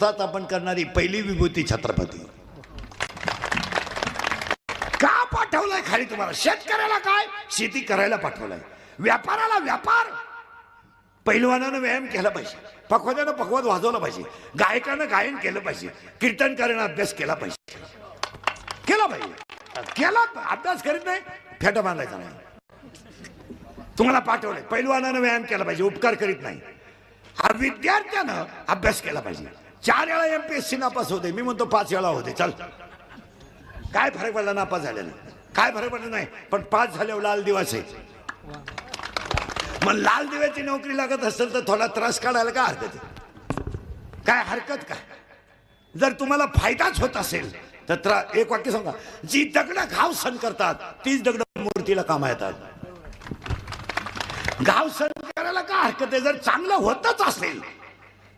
स्थापन करणारी पहिली विभूती छत्रपती. का पाठवलाय खाली तुम्हाला? शेतकऱ्याला काय? शेती करायला पाठवलाय. व्यापाराला व्यापार. पैलवानानं व्यायाम केला पाहिजे, पखवाद्यानं पखवाद वाजवला पाहिजे, गायकानं गायन केलं पाहिजे, कीर्तनकारानं अभ्यास केला पाहिजे. केला अभ्यास करीत नाही, फेटा बांधायचा नाही. तुम्हाला पाठवलंय. पैलवानानं व्यायाम केला पाहिजे, उपकार करीत नाही. विद्यार्थ्यानं अभ्यास केला पाहिजे. 4 वेळा MPSC नापास होते, मी म्हणतो 5 वेळा होते. चल, काय फरक पडला नापास झालेला? काय फरक पडला नाही, पण पास झाल्यावर लाल दिवस आहे. मग लाल दिव्याची नोकरी लागत असेल तर थोडा त्रास काढायला काय हरकत आहे? काय हरकत काय? जर तुम्हाला फायदाच होत असेल तर एक वाक्य सांगा, जी दगड घाव सहन करतात तीच दगड मूर्तीला कामा येतात. घाव सहन करायला काय हरकत आहे? जर चांगलं होतच असेल,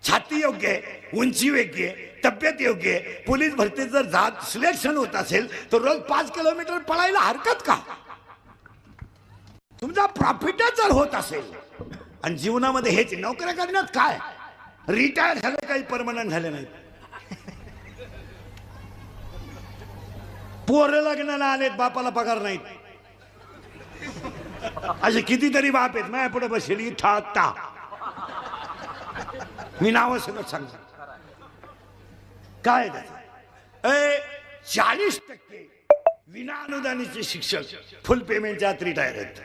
छाती योग्य आहे, उंची योग्य आहे, तब्येत योग्य आहे, पोलीस भरतीत जर जात सिलेक्शन होत असेल तर रोज 5 किलोमीटर पळायला हरकत का? तुमचा प्रॉफिटच जर होत असेल. आणि जीवनामध्ये हेच नोकऱ्या करण्यात काय, रिटायर झाले काही परमनंट झाले नाही. पोरं लग्नाला आलेत, बापाला पगार नाहीत. असे कितीतरी बाप आहेत माझ्या पुढे बसली था. मी नाव सगळं सांगतो. काय 40% विना अनुदानीचे शिक्षक फुल पेमेंटच्या आत रिटायर आहेत.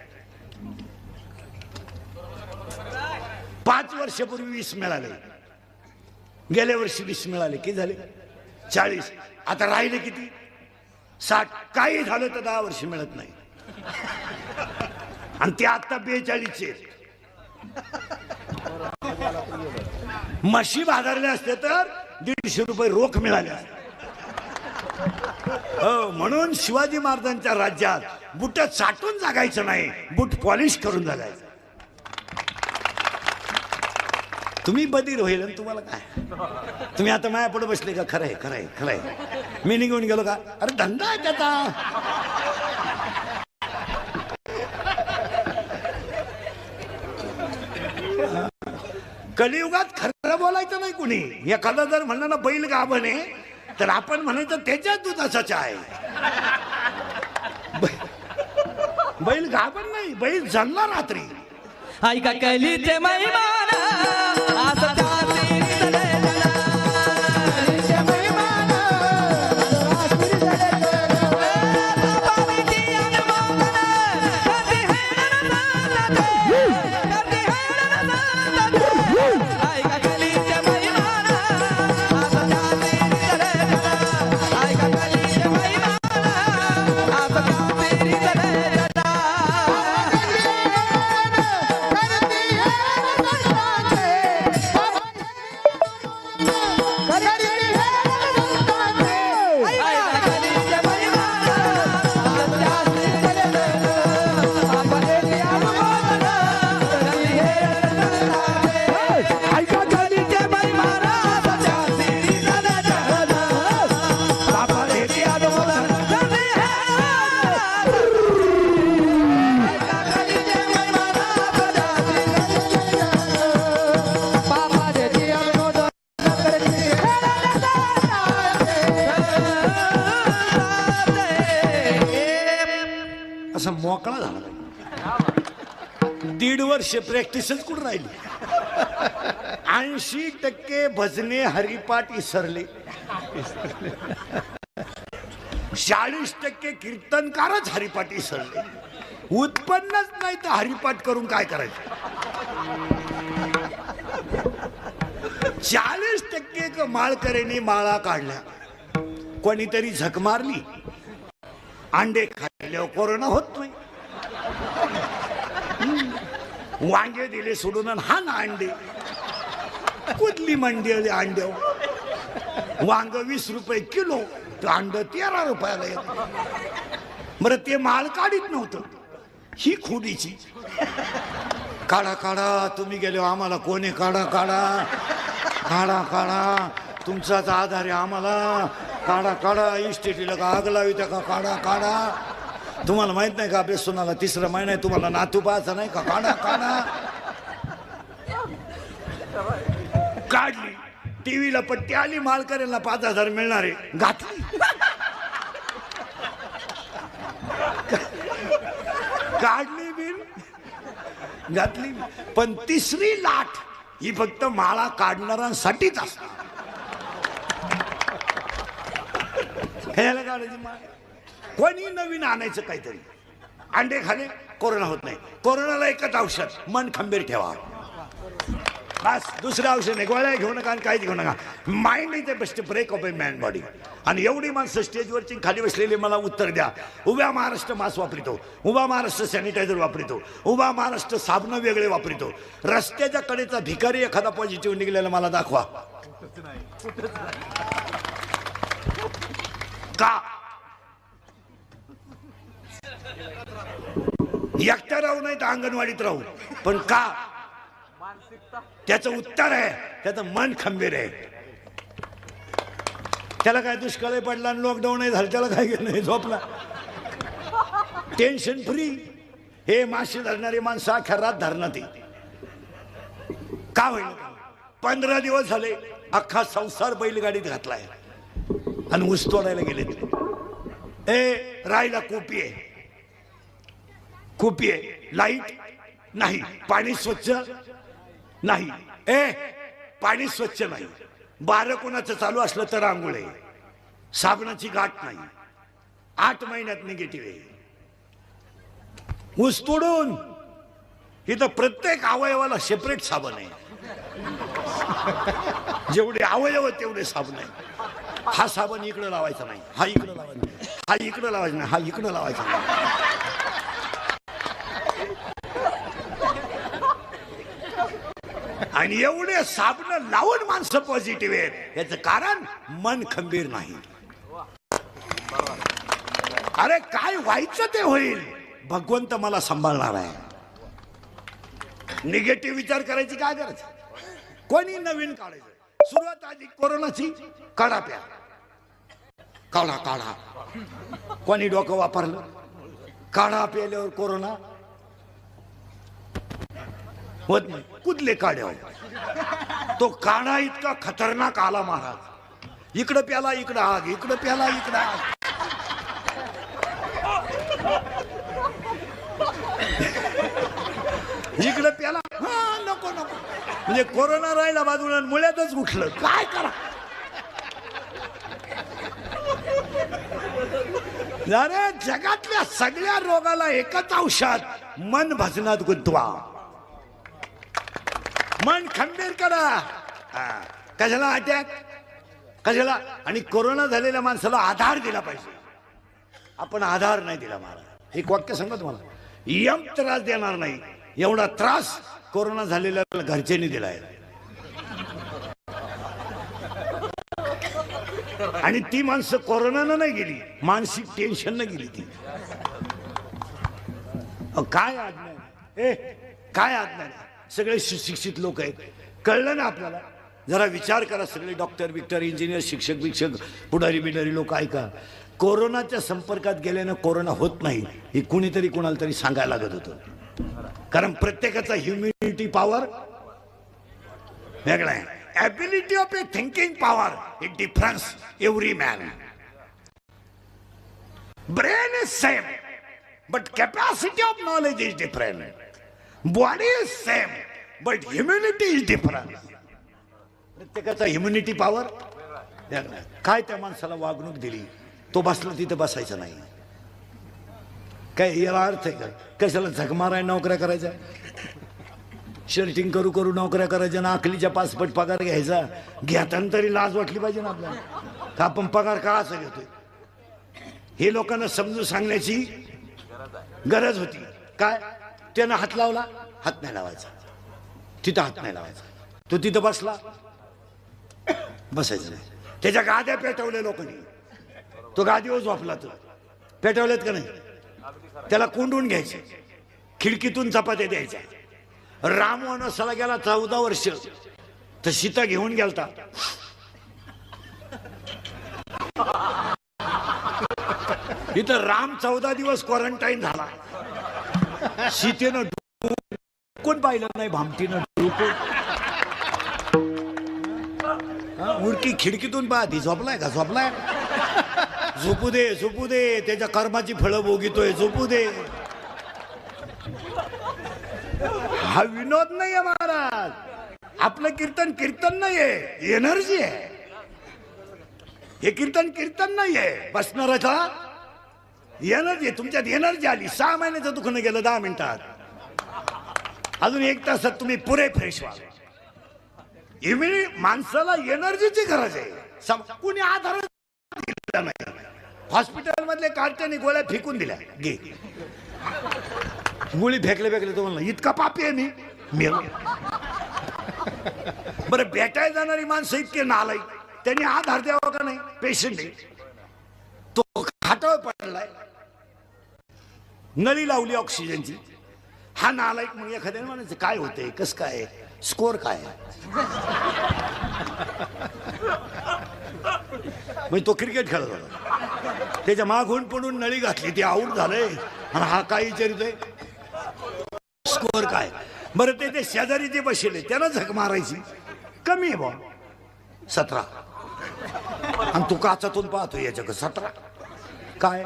5 वर्षापूर्वी 20 मिळाले, गेल्या वर्षी 20 मिळाले. किती झाले? 40. आता राहिले किती? 60. काही झालं तर 10 वर्ष मिळत नाही. आणि ते आता 42. म्हशी बाजारले असते तर 150 रुपये रोख मिळाले असते. हो, म्हणून शिवाजी महाराजांच्या राज्यात बुट चाटून जगायचं नाही, बुट पॉलिश करून जगायचं. तुम्ही बधीर होईल आणि तुम्हाला काय? तुम्ही आता माझ्या पुढे बसले का? खरंय खरंय खरंय. मी निघून गेलो का? अरे धंदा आहे त्याचा. कलियुगात खरं बोलायचं नाही कुणी. एखादा जर म्हणलं ना बैल गाभण आहे तर आपण म्हणायचं त्याच्या दुधाचाच आहे. बैल गाभण नाही, बैल जन्मा रात्री. ऐका कलीचे महिमान आज असा मोकळा झाला. 1.5 वर्ष प्रॅक्टिसच कुठं राहिली. 80% भजने हरिपाठ इसरले. 40% कीर्तनकारच हरिपाठ इसरले. उत्पन्नच नाही तर हरिपाठ करून काय करायचं? 40% माळकऱ्यांनी माळा काढल्या. कोणीतरी झक मारली. अंडे खाल्ल्यावर कोरोना होत नाही. वांगे दिले सोडून हा ना अंडे. कुठली मंडी आली अंड्यावर? वांग 20 रुपये किलो, तर अंड 13 रुपयाला येत. बरं ते माळ काढीत नव्हतं, ही खोडीची. काढा काढा, तुम्ही गेलो आम्हाला कोणी काढा काढा काढा काढा, तुमचाच आधार आहे आम्हाला. काढा काढा, इस्टेटीला का आग लावी त्या का? काढा काढा. तुम्हाला माहित नाही का आपल्या सोनाला 3रा महिना आहे, तुम्हाला नातू पाहायचा नाही का? काढा काढा. काढली. टीव्हीला पट्टी आली, मालकऱ्यांना 5,000 मिळणारे, घातली. काढली बिल, घातली. पण तिसरी लाट ही फक्त माळा काढणाऱ्यांसाठीच असते. ह्याला काढायची माळ, कोणी नवीन आणायचं काहीतरी. अंडे खाणे कोरोना होत नाही. कोरोनाला एकच औषध, मन खंबीर ठेवा, बस. दुसरं औषध नाही. गोळ्या घेऊ नका आणि काहीच घेऊ नका. Mind is the best brake of a man body. आणि एवढी माणसं स्टेजवरची खाली बसलेली मला उत्तर द्या. उभ्या महाराष्ट्र मास्क वापरितो, उभा महाराष्ट्र सॅनिटायझर वापरितो, उभा महाराष्ट्र साबण वेगळे वापरितो. रस्त्याच्या कडेचा भिकारी एखादा पॉझिटिव्ह निघलेला मला दाखवा. का एकटा राहू नाही तर अंगणवाडीत राहू, पण का? त्याचं उत्तर आहे, त्याचं मन खंबीर आहे. त्याला काय दुष्काळ पडला आणि लॉकडाऊन नाही झालं, त्याला काय गेलं, झोपला, टेन्शन फ्री. हे मासे धरणारी माणसं अख्या रात धरणार. का होईल? 15 दिवस झाले अख्खा संसार बैलगाडीत घातलाय आणि ऊस तोडायला गेले. ए राहिला कुपी आहे, कुपी आहे, लाईट नाही, पाणी स्वच्छ नाही. ए पाणी स्वच्छ नाही. 12 कोणाचं चालू असलं तर आंघोळ आहे, साबणाची गाठ नाही, 8 महिन्यात निगेटिव्ह आहे. ऊस तोडून इथं प्रत्येक अवयवाला सेपरेट साबण आहे. जेवढे अवयव तेवढे साबण आहे. हा साबण इकडं लावायचा नाही, हा इकडं लावायचा नाही, हा इकडं लावायचा नाही, हा इकडं लावायचा नाही. आणि एवढे साबण लावून माणसं पॉझिटिव्ह आहेत. याचं कारण मन खंबीर नाही. अरे काय व्हायचं ते होईल, भगवंत मला सांभाळणार आहे. निगेटिव्ह विचार करायची काय गरज? कोणी नवीन काढायचं. सुरुवात आली कोरोनाची, काढा प्या, काढा काढा. कोणी डोकं वापरलं? काढा प्याल्यावर कोरोना होत नाही. कुठले काढ्या? तो काढा इतका खतरनाक आला महाराज. इकडं प्याला इकडं आग, इकडं प्याला इकडं आग. इकडं प्याला, हा नको नको. म्हणजे कोरोना राहिला बाजूला, मुळ्यातच उठलं. काय करा? अरे जगातल्या सगळ्या रोगाला एकच औषध, मन भजनात गुंतवा, मन खंबीर करा. कशाला अटॅक, कशाला? आणि कोरोना झालेल्या माणसाला आधार दिला पाहिजे. आपण आधार नाही दिला महाराज. एक वाक्य सांगा तुम्हाला, यम त्रास देणार नाही एवढा त्रास कोरोना झालेल्या घरच्यांनी दिलाय. आणि ती माणसं कोरोनानं नाही गेली, मानसिक टेन्शन न गेली ती. काय आज्ञा, ए काय आज्ञा. सगळे सुशिक्षित लोक आहेत, कळलं ना आपल्याला? जरा विचार करा. सगळे डॉक्टर बिक्टर इंजिनियर शिक्षक पुढारी बिडारी लोक ऐका. कोरोनाच्या संपर्कात गेल्यानं कोरोना होत नाही हे कुणीतरी कुणाला तरी सांगायला लागत होतं. कारण प्रत्येकाचा ह्युमिनिटी पॉवर वेगळा आहे. ability of a thinking power, it difference every man. Brain is same, but capacity of knowledge is different. Body is same, but immunity is different. प्रत्येकाचा इम्युनिटी पॉवर वेगळा. काय त्या माणसाला वागणूक दिली, तो बसला तिथं बसायचं नाही. काय याला अर्थ आहे का? कशाला झक माराय नोकऱ्या करायच्या, शर्टिंग करू करू नोकऱ्या करायच्या ना, आखलीच्या 5 पट पगार घ्यायचा. घेताना तरी लाज वाटली पाहिजे ना आपल्याला, का आपण पगार का असं घेतोय. हे लोकांना समजून सांगण्याची गरज होती. काय त्यानं हात लावला, हात नाही लावायचा, तिथं हात नाही लावायचा. तो तिथं बसला, बसायचं नाही. त्याच्या गाद्या पेटवल्या लोकांनी, तो गादीवर झोपला. तो पेटवल्यात का नाही? त्याला कोंडून घ्यायचे, खिडकीतून चपात्या द्यायच्या. राम वनवासाला गेला 14 वर्ष, तर सीता घेऊन गेलता. इथं राम 14 दिवस क्वारंटाईन झाला. सीतेनं कोण पाहिलं नाही, भामटीनं उडकी खिडकीतून पाहती झोपलाय का झोपलाय झोपू दे झोपू दे त्याच्या कर्माची फळं भोगितोय झोपू दे हा विनोद नाहीये महाराज आपलं कीर्तन कीर्तन नाहीये एनर्जी आहे हे कीर्तन कीर्तन नाहीये बसणाराचा एनर्जी तुमच्यात एनर्जी आली 6 महिन्याचं दुखणं गेलं 10 मिनिटात अजून 1 तासात तुम्ही पुरे फ्रेश व्हा माणसाला एनर्जीची गरज आहे कुणी आधार दिला नाही हॉस्पिटल मधले कार्ट्याने गोळ्या फेकून दिल्या घे गोळी फेकले तो म्हणला इतका पापी आहे मी मेलो बरं भेटायला जाणारी माणसं इतके नालायक त्यांनी आधार द्यावा का नाही पेशंट आहे तो खाटावर पडलाय नळी लावली ऑक्सिजनची हा नालायक मग एखाद्याने म्हणायचं काय होतंय कस काय स्कोर काय म्हणजे तो क्रिकेट खेळत होता त्याच्या मागून पडून नळी घातली ती आऊट झालंय आणि हा काय विचारितोय स्कोर काय बरं ते शेजारी जे बसले त्याला झक मारायची कमी आहे बा 17 आणि तू काचातून पाहतो याच्या 17 काय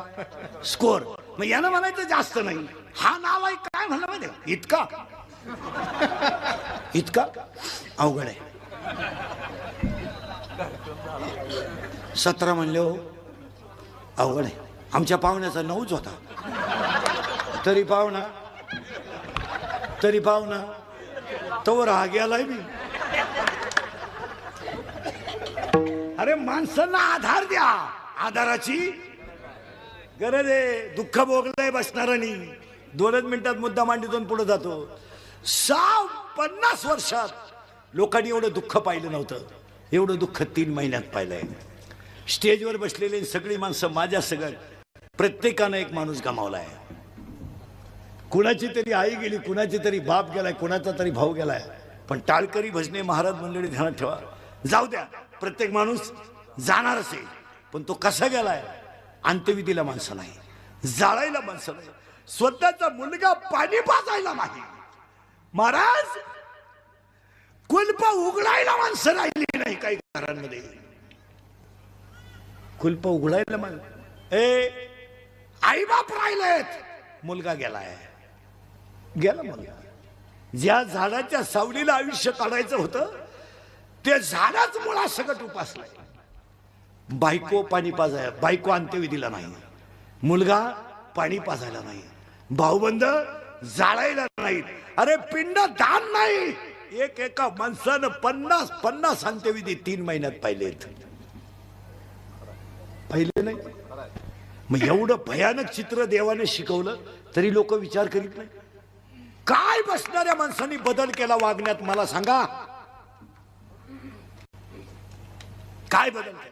स्कोर मग यानं म्हणायचं जास्त नाही हा नालायक काय म्हणलं माहिती इतका इतका अवघड आहे 17 म्हणले हो अवघड आहे आमच्या पाहुण्याचा 9च होता तरी पाहुणा तवर हा गेलाय मी अरे माणसांना आधार द्या आधाराची गरज आहे दुःख भोगलंय बसणारांनी 2 मिनिटात मुद्दा मांडीतून पुढे जातो 50 वर्षात लोकांनी एवढं दुःख पाहिलं नव्हतं एवढं दुःख 3 महिन्यात पाहिलंय स्टेजवर बसलेले सगळी माणसं माझ्या सगळं प्रत्येकानं एक माणूस गमावलाय कुणाची तरी आई गेली कुणाची तरी बाप गेलाय कुणाचा तरी भाऊ गेलाय पण टाळकरी भजने महाराज मंडळी ध्यानात ठेवा जाऊ द्या प्रत्येक माणूस जाणार असेल पण तो कसा गेलाय अंत्यविधीला माणसं नाही जाळायला माणसं नाही स्वतःचा मुलगा पाणी पाजायला नाही महाराज कुलप उघडायला माणसं राहिली नाही काही घरांमध्ये कुलप उघडायला आई बाप राहिलेत मुलगा गेलाय गेला मुलगा ज्या झाडाच्या सावलीला आयुष्य काढायचं होतं ते झाडाच मुळा सकट उपासलाय बायको पाणी पाजाय बायको अंत्यविधीला नाही मुलगा पाणी पाजायला नाही भाऊबंद जाळायला नाहीत अरे पिंड दान नाही एका माणसानं 50 अंत्यविधी 3 महिन्यात पाहिलेत पाहिले नाही मग एवढं भयानक चित्र देवाने शिकवलं तरी लोक विचार करीत नाही काय बसणाऱ्या माणसांनी बदल केला वागण्यात मला सांगा काय बदल केला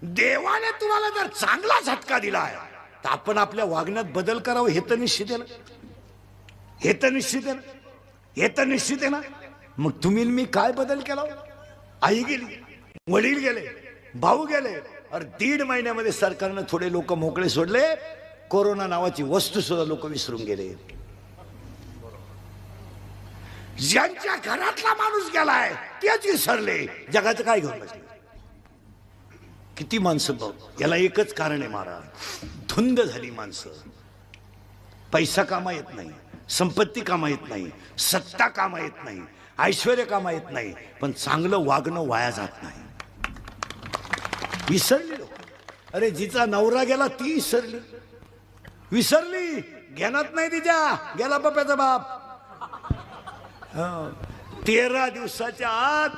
देवाने तुम्हाला जर चांगला झटका दिलाय तर आपण आपल्या वागण्यात बदल करावं हे तर निश्चित आहे ना हे तर निश्चित आहे ना मग तुम्ही मी काय बदल केला आई गेली वडील गेले भाऊ गेले अरे 1.5 महिन्यामध्ये सरकारनं थोडे लोक मोकळे सोडले कोरोना नावाची वस्तू सुद्धा लोक विसरून गेले ज्यांच्या घरातला माणूस गेलाय तेच विसरले जगाचं काय घेऊन बसले किती माणसं बघ याला एकच कारण आहे महाराज धुंद झाली माणसं पैसा कामा येत नाही संपत्ती कामा येत नाही सत्ता कामा येत नाही ऐश्वर्य कामा येत नाही पण चांगलं वागणं वाया जात नाही विसरली लोक अरे जिचा नवरा गेला ती विसरली घेण्यात नाही तिच्या गेला बाप्याचा बाप 13 दिवसाच्या आत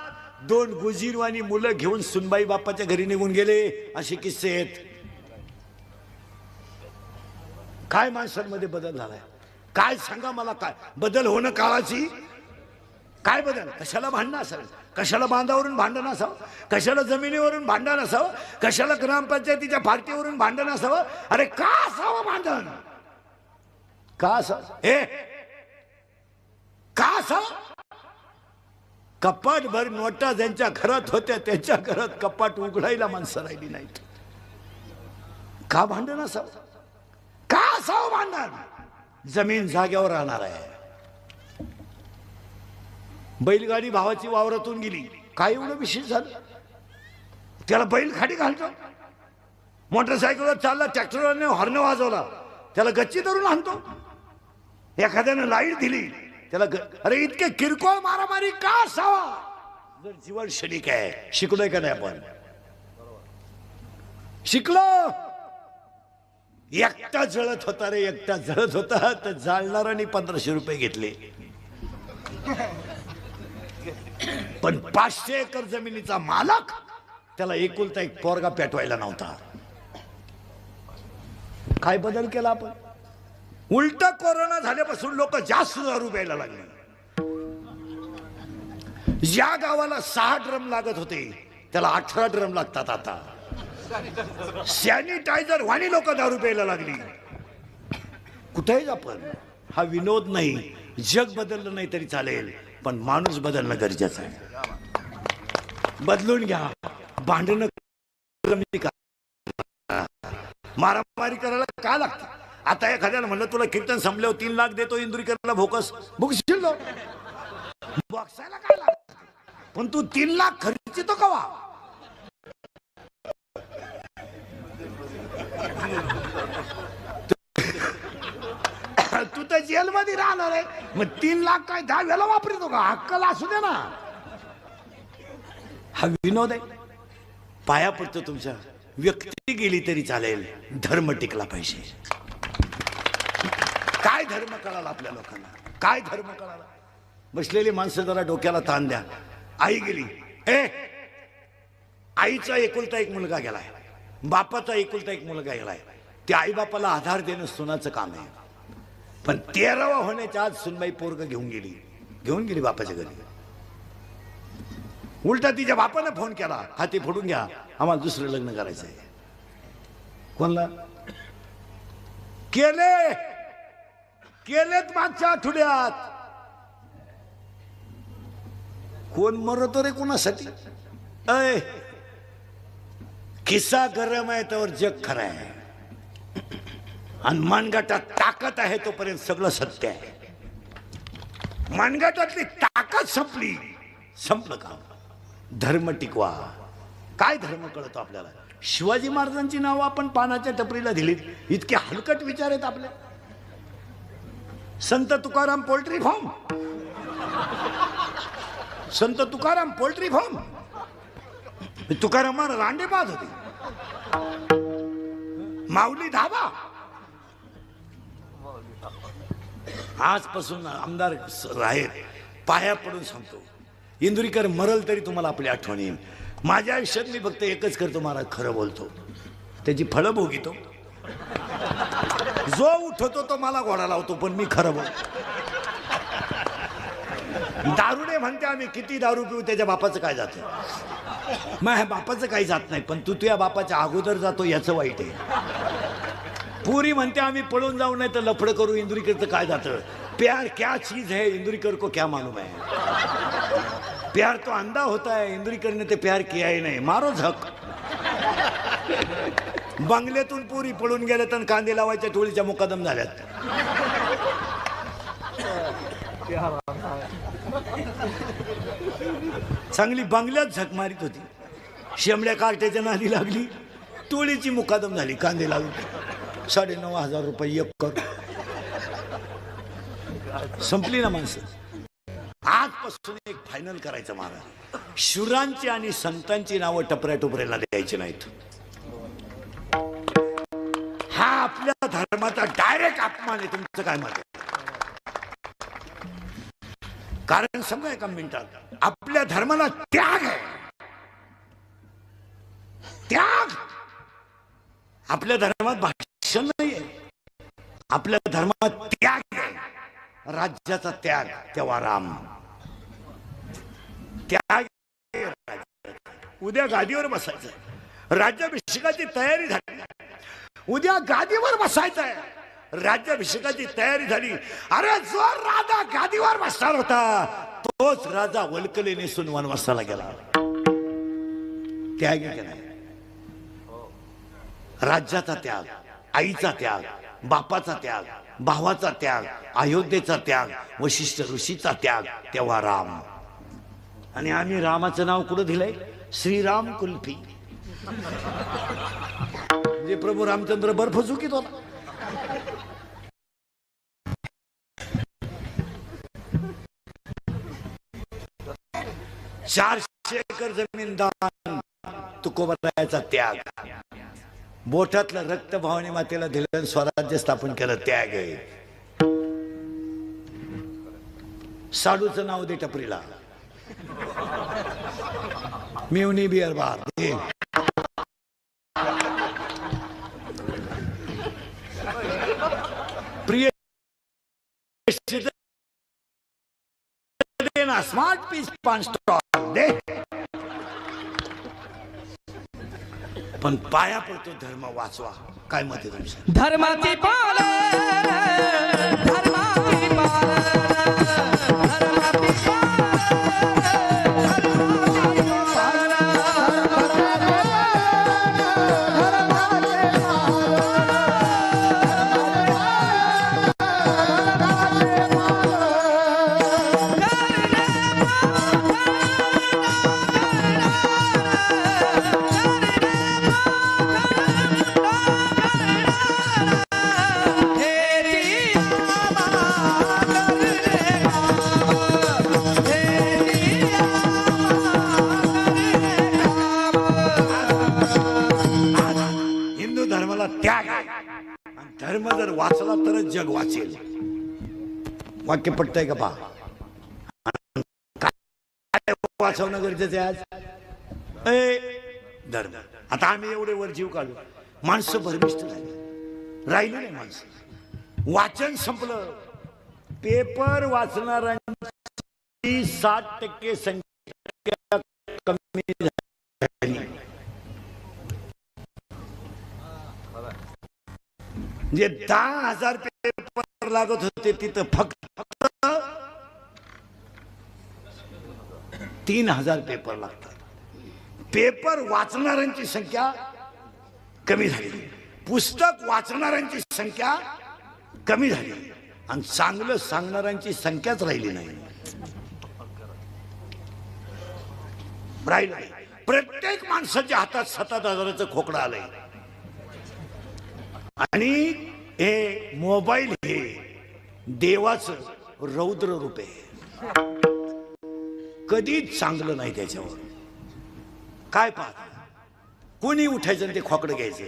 2 गुजीरवाणी मुलं घेऊन सुनबाई बापाच्या घरी निघून गेले असे किस्से आहेत काय माणसांमध्ये बदल झालाय काय सांगा मला काय बदल होणं काळाची काय बदल कशाला भांडणं असावं कशाला बांधावरून भांडण असावं कशाला जमिनीवरून भांडण असावं कशाला ग्रामपंचायतीच्या पार्टीवरून भांडण असावं अरे का असावं भांडण का असावं का असावं कपाट भर नोटा ज्यांच्या घरात होत्या त्यांच्या घरात कपाट उघडायला माणसं राहिली नाहीत का भांडण असावं का असावं भांडण जमीन जाग्यावर राहणार आहे बैलगाडी भावाची वावरातून गेली काय एवढं विशेष झालं? त्याला बैल खाली घालतो, मोटरसायकलवर चालला, ट्रॅक्टरने हॉर्न वाजवला, त्याला गच्ची धरून आणतो. एखाद्यानं लाईट दिली त्याला अरे इतके किरकोळ मारामारी का असावा? जर जीवन क्षणिक आहे. शिकलोय का नाही आपण? शिकलो. एकटा जळत होता रे, एकटा जळत होता, तर जाळणाऱ्याने 1500 रुपये घेतले. पण 500 एकर जमिनीचा मालक, त्याला एकुलता एक पोरगा पेटवायला नव्हता. काय बदल केला आपण? उलट कोरोना झाल्यापासून लोक जास्त दारू प्यायला लागले. ज्या गावाला 6 ड्रम लागत होते त्याला 18 ड्रम लागतात आता. सॅनिटायझर वाणी लोक दारू प्यायला लागली. कुठेच आपण हा विनोद नाही. जग बदललं नाही तरी चालेल, पण माणूस बदलणं गरजेचं आहे. बदलून घ्या. भांडणं मारामारी करायला का लागतं? आता एखाद्याला म्हणलं तुला कीर्तन संपल्यावर 3 लाख देतो इंदुरीकरला, भोकस बघशील बॉक्सायला काय लागत? पण तू 3 लाख खर्चितो कवा? तू तर जेलमध्ये राहणार आहे, मग 3 लाख काय 10 वेळा वापरतो का? हक्कला असू दे ना. हा विनोद आहे. पाया पडतो तुमच्या. व्यक्ती गेली तरी चालेल, धर्म टिकला पाहिजे. काय धर्म कळाला आपल्या लोकांना? काय धर्म कळाला? बसलेली माणसं जरा डोक्याला ताण द्या. आई गेली, आईचा एकुलता एक मुलगा गेलाय, बापाचा एकुलता एक मुलगा गेलाय. त्या आई बापाला आधार देणं सुनाचं काम आहे. पण 13वा होण्याच्या आज सुनबाई पोरग घेऊन गेली बापाच्या घरी. उलटा तिच्या बापानं फोन केला, हाती फोडून घ्या, आम्हाला दुसरं लग्न करायचं आहे. कोणला केलेत मागच्या आठवड्यात. कोण मरतो रे कोणासाठी? किस्सा गरम आहे तर जग खरं आहे, आणि मनगटात ताकद आहे तोपर्यंत सगळं सत्य आहे. मनगटातली ताकद संपली, संपलं काम. धर्म टिकवा. काय धर्म कळतो आपल्याला? शिवाजी महाराजांची नावं आपण पानाच्या टपरीला दिलीत. इतके हलकट विचार आहेत आपले. संत तुकाराम पोल्ट्री फार्म, संत तुकाराम पोल्ट्री फार्म. तुकाराम रांडेबाज होते. माऊली धाबा. आजपासून आमदार आहेत, पाया पडून सांगतो, इंदुरीकर मरल तरी तुम्हाला आपली आठवण येईल. माझ्या आयुष्यात मी फक्त एकच करतो, महाराज खरं बोलतो, त्याची फळं भोगितो. जो उठवतो तो मला घोडा लावतो, पण मी खरं बोलतो. दारुडे म्हणते आम्ही किती दारू पिऊ, त्याच्या बापाचं काय जातं? मग बापाचं काही जात नाही, पण तू तुझ्या बापाच्या अगोदर जातो याचं वाईट आहे. पुरी म्हणते आम्ही पळून जाऊ नाही तर लफडं करू, इंदुरीकरचं काय जातं? प्यार क्या चीज है, इंदुरीकर को क्या मालूम है? प्यार तो अंधा होता है, इंदुरीकर ने तो प्यार किया ही नाही. मारो झक. बंगल्यातून पुरी पळून गेल्या तर कांदे लावायच्या टोळीच्या मुकादम झाल्यात. चांगली बंगल्यात झक मारित होती, शेमड्या कार्ट्याच्या नादी लागली, टोळीची मुकादम झाली. कांदे लावून 9,500 रुपये एकर. संपली ना माणसं. आजपासून एक फायनल करायचं महाराज, शुरांची आणि संतांची नावं टपऱ्या टोपऱ्याला द्यायची नाहीत. हा आपल्या धर्माचा डायरेक्ट अपमान आहे. तुमचं काय मत आहे? कारण समजा एका मिनिटात आपल्या धर्माला त्याग आहे. त्याग. आपल्या धर्मात भाषण नाहीये, आपल्या धर्मात त्याग आहे. राज्याचा त्याग तेव्हा राम. त्याग. उद्या गादीवर बसायचं, राज्याभिषेकाची तयारी झाली. उद्या गादीवर बसायचं आहे, राज्याभिषेकाची तयारी झाली. अरे जो राजा गादीवर बसणार होता तोच राजा वल्कले नेसून वनवासाला गेला. त्याग केला. राज्याचा त्याग, आईचा त्याग, बापाचा त्याग, भावाचा त्याग, अयोध्येचा त्याग, वशिष्ठ ऋषीचा त्याग तेव्हा राम. आणि आम्ही रामाचं नाव कुठं दिलंय? श्रीराम कुल्फी. म्हणजे प्रभू रामचंद्र बर्फ चुकीत होता. चारशे एकर जमीन दान, तुकोबरायाचा त्याग, बोटातलं रक्त भवानी मातेला दिलं, स्वराज्य स्थापन केलं, त्याग आहे. साडूचं नाव दे टपरीला, मिवनी बिअर बार दे. प्रिय ना स्मार्ट पीस पान स्टॉल दे. पण पाया पडतो धर्म वाचवा. काय मत आहे तुमचं? धर्माची पालन, धर्माची पालन, धर्माची त्याग आहे. धर्म जर वाचला तरच जग वाचेल. वाक्य पटतंय का? पहा, काय वाचवणं गरजेचं आहे आज? धर्म. आता आम्ही एवढे वर जीव काढू, माणसं भरमिष्ट राहिली नाही. माणसं वाचन संपलं. पेपर वाचणाऱ्यांची 60% संख्या कमी झाली. म्हणजे 10,000 पेपर लागत होते, तिथं फक्त 3,000 पेपर लागतात. पेपर वाचणाऱ्यांची संख्या कमी झाली, पुस्तक वाचणाऱ्यांची संख्या कमी झाली, आणि चांगलं सांगणाऱ्यांची संख्याच राहिली नाही. प्रत्येक माणसाच्या हातात 7,000चं खोकडं आलंय. आणि हे मोबाईल हे देवाचं रौद्र रूप आहे. कधीच चांगलं नाही त्याच्यावर. काय पाहता, कोणी उठायचं आणि ते खोकडं घ्यायचं.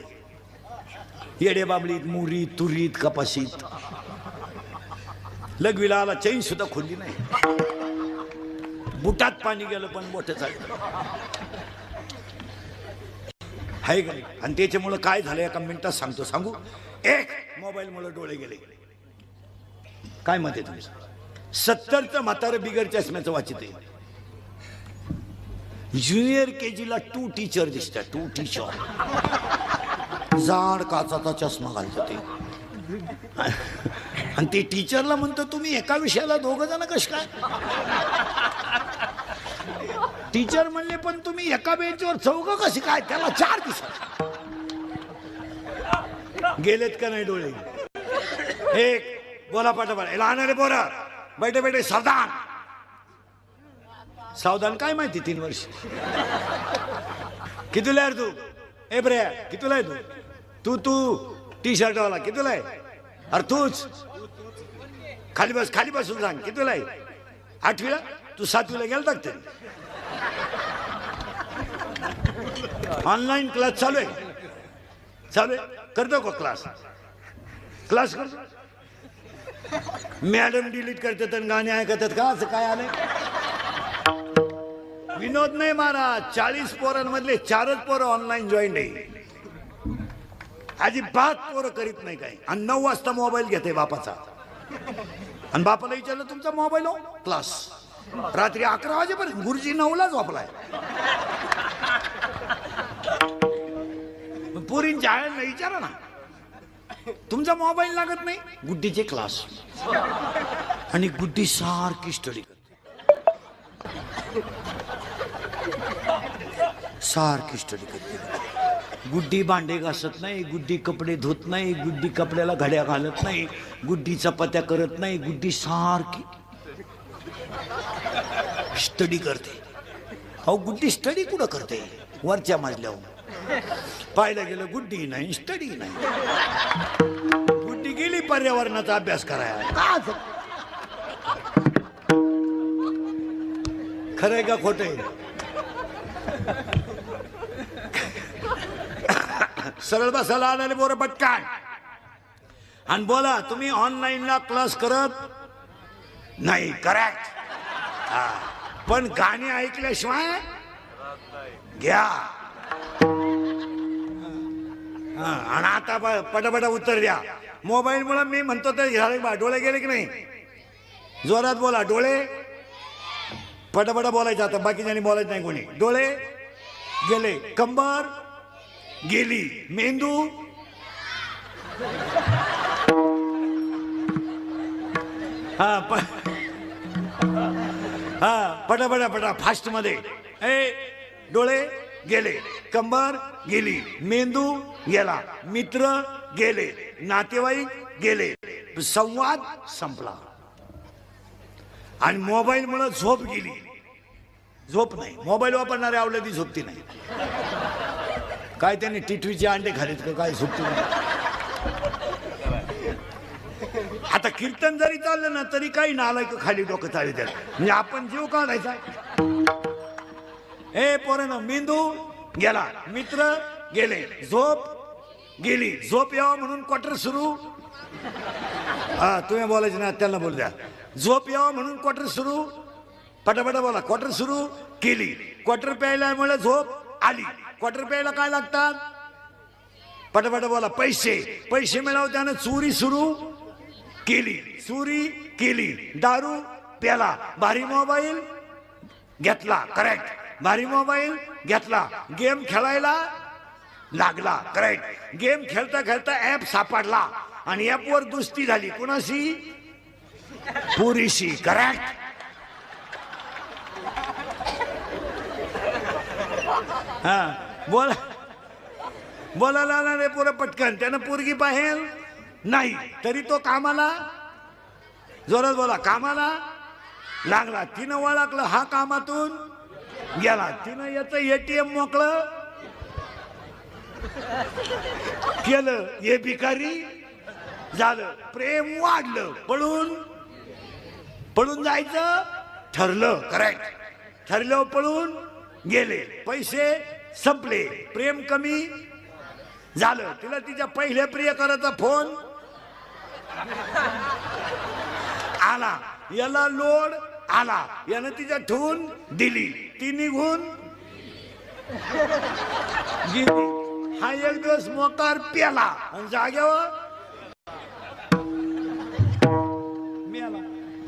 येडे बाबळीत, मुरीत, तुरीत, कपाशीत. लघवीला आला, चैन सुद्धा खोलली नाही. बुटात पाणी गेलं पण मोठं चाललं आहे का नाही? आणि त्याच्यामुळं काय झालं एका मिनिटात सांगू. एक मोबाईल मुळे डोळे गेले. काय मत आहे तुमचं? 70चं म्हातारं बिगर चष्म्याचं वाचित आहे. ज्युनियर KG ला 2 टीचर दिसतात. 2 टीचर जाड काचाचा चष्मा घालतो ते. आणि ते टीचरला म्हणतो तुम्ही एका विषयाला 2 जण कश काय? टीचर म्हणले पण तुम्ही एका बेंचवर 4 कशी काय? त्याला 4 दिसत. गेलेत का नाही डोळे? एक बोला पाठापाठ लहान बोरा बैठे बैठे सावधान. सावधान काय माहिती? 3 वर्ष. कितीला आहे तू? ए बरे कितीला आहे तू? तू टी शर्ट वाला कितीला आहे? अरे तूच खाली बसून सांग कितीला आहे? 8वीला? तू 7वीला गेला टाकते. ऑनलाईन क्लास चालू आहे करतो का? क्लास करतो. मॅडम डिलीट करतात आणि गाणे ऐकतात का? असं काय आलंय? विनोद नाही महाराज, 40 पोरांमधले 4च पोरं ऑनलाईन जॉईन आहे. अजिबात पोरं करीत नाही काय. आणि 9 वाजता मोबाईल घेते बापाचा, आणि बापाला विचारलं तुमचा मोबाईल हो? क्लास. रात्री 11 वाजेपर्यंत. गुरुजी 9लाच झोपलाय. पोरींच्या आयांना विचारा ना, तुमचा मोबाईल लागत नाही? गुड्डीचे क्लास. आणि गुड्डी सारखी स्टडी करते. गुड्डी भांडे घासत नाही, गुड्डी कपडे धुत नाही, गुड्डी कपड्याला घड्या घालत नाही, गुड्डी चपात्या करत नाही. गुड्डी सारखी स्टडी करते. अहो गुड्डी स्टडी कुठं करते वरच्या मजल्यावर पाहायला गेलं गुड्डी नाही स्टडी नाही गुड्डी गेली पर्यावरणाचा अभ्यास करायला का खरंय का खोटंय सरळ बसायला आणारे बोर पटकान आणि बोला तुम्ही ऑनलाईनला क्लास करत नाही करेक्ट पण गाणी ऐकल्याशिवाय घ्या आणि आता पटापटा उत्तर द्या मोबाईल मुळे मी म्हणतो तर झाले बा डोळे गेले की नाही जोरात बोला डोळे पटापटा बोलायचं आता बाकीच्यांनी बोलायचं नाही कोणी डोळे गेले कंबर गेली मेंदू हा पटा फास्ट मध्ये डोळे गेले कंबर गेली मेंदू गेला मित्र गेले नातेवाईक गेले संवाद संपला आणि मोबाईल मुळे झोप गेली झोप नाही मोबाईल वापरणारे आवडली झोपती नाही काय त्यांनी टिटवीचे अंडे खालीत का काय झोपती नाही आता कीर्तन जरी चाललं ना तरी काही नालायक खाली डोकं चालू द्या म्हणजे आपण जीव काढायचा ए पोरांनो मेंदू गेला मित्र गेले झोप गेली झोप यावं म्हणून क्वार्टर सुरू हा तुम्ही बोलायचं ना त्यांना बोल द्या झोप यावं म्हणून क्वार्टर सुरू पटापटा बोला क्वार्टर सुरू केली क्वार्टर प्यायल्यामुळे झोप आली क्वार्टर प्यायला काय लागतात पटापटा बोला पैसे पैसे मिळवत्यानं चोरी सुरू केली चोरी केली दारू प्याला भारी मोबाईल घेतला करेक्ट भारी मोबाईल घेतला गेम खेळायला लागला करेक्ट गेम खेळता खेळता ऍप सापडला आणि ऍप वर दुस्ती झाली कुणाशी पुरीशी करेक्ट हा बोला बोलायला आला रे पोरं पटकन त्यानं पोरगी पाहेल नाही तरी तो कामाला जोरात बोला कामाला लागला तिनं ओळखलं हा कामातून गेला तिनं याच एटीएम मोकळं केलं हे भिकारी झालं प्रेम वाढलं पळून पळून जायचं ठरलं करेक्ट ठरलं पळून गेले पैसे संपले प्रेम कमी झालं तिला तिच्या पहिल्या प्रियकराचा फोन आला याला लोड आला यानं तिच्या ठेवून दिली ती निघून गेली हा एक दिवस मोकार प्याला आणि जाग्यावर मेला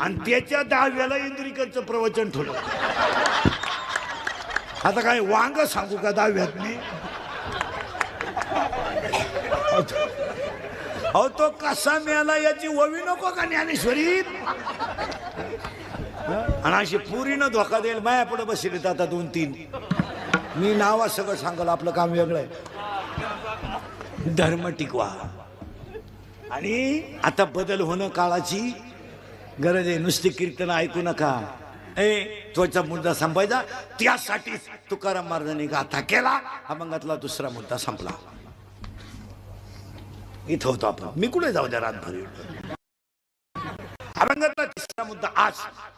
आणि त्याच्या 10व्याला इंद्रिकरचं प्रवचन ठेवलं आता काय वांग सांगू का 10व्यात मी अहो तो कसा मिळाला याची ओवी नको का ज्ञानेश्वरी आणि अशी पुरीनं धोका देईल माया पुढे बसले आता 2-3 मी नावा सगळं सांगल आपलं काम वेगळं आहे धर्म टिकवा आणि आता बदल होणं काळाची गरज आहे नुसती कीर्तन ऐकू नका तोचा मुद्दा संपायचा त्यासाठीच तुकाराम महाराजांनी गाथा केला अभंगातला दुसरा मुद्दा संपला इथं होतो आपण मी कुठे जाऊ द्या रातभर अभंगातला तिसरा मुद्दा आज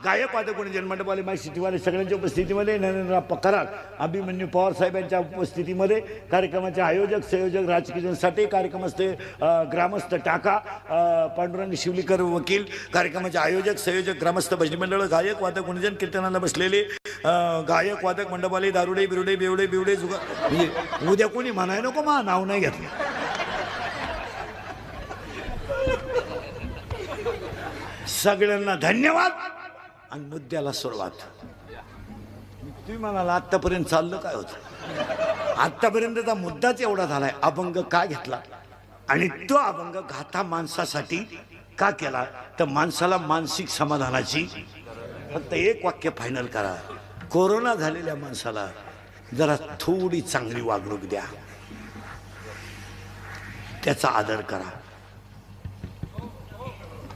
गायक वादक गुणजन मंडपाले माई सिटीवाले सगळ्यांच्या उपस्थितीमध्ये नरेंद्र कराड अभिमन्यू पवार साहेबांच्या उपस्थितीमध्ये कार्यक्रमाचे आयोजक संयोजक राजकीय साठे कार्यक्रमस्थ ग्रामस्थ टाका पांडुरंग शिवलीकर वकील कार्यक्रमाचे आयोजक संयोजक ग्रामस्थ भजनी मंडळ गायक वादक गुणजन कीर्तनाला बसलेले गायक वादक मंडपाले दारुडे बिरुडे बेवडे बिवडे जुगा उद्या कोणी म्हणाय नको मा नाव नाही घेतलं सगळ्यांना धन्यवाद आणि मुद्द्याला सुरुवात तुम्ही म्हणाला आतापर्यंत चाललं काय होतं आतापर्यंतचा मुद्दाच एवढा झालाय अभंग का घेतला आणि तो अभंग गाथा माणसासाठी का केला तर माणसाला मानसिक समाधानाची फक्त एक वाक्य फायनल करा कोरोना झालेल्या माणसाला जरा थोडी चांगली वागणूक द्या त्याचा आदर करा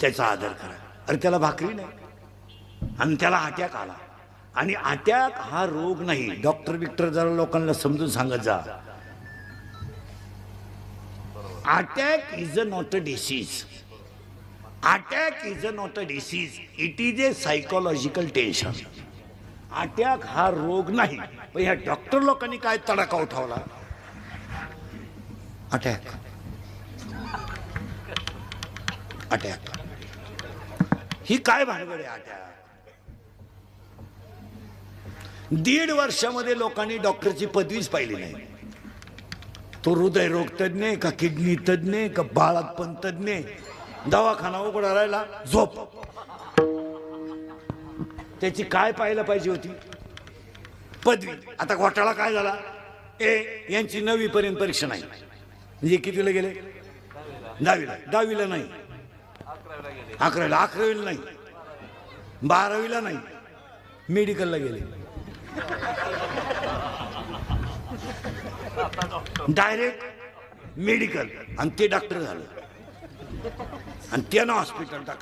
त्याचा आदर करा अरे त्याला भाकरी नाही आणि त्याला अटॅक आला आणि अटॅक हा रोग नाही. डॉक्टर बिक्टर जरा लोकांना समजून सांगत जा. Attack is a not a disease. Attack is a not a disease. It is a psychological tension. Attack हा रोग नाही. पण ह्या डॉक्टर लोकांनी काय तडाखा उठवला. अटॅक अटॅक ही काय भानगड आहे. अटॅक 1.5 वर्षामध्ये लोकांनी डॉक्टरची पदवीच पाहिली नाही. तो हृदयरोग तज्ञ का किडनी तज्ञ का बाळातपण तज्ञ. दवाखाना उघडा राहिला झोप. त्याची काय पाहायला पाहिजे होती पदवी. आता घोटाळा काय झाला. यांची 9वी पर्यंत परीक्षा नाही. म्हणजे कितीला गेले 10वीला नाही. 11वीला नाही. 12वीला नाही. मेडिकलला गेले. डायरेक्ट मेडिकल आणि ते डॉक्टर झालं आणि त्यानं हॉस्पिटल टाकलं.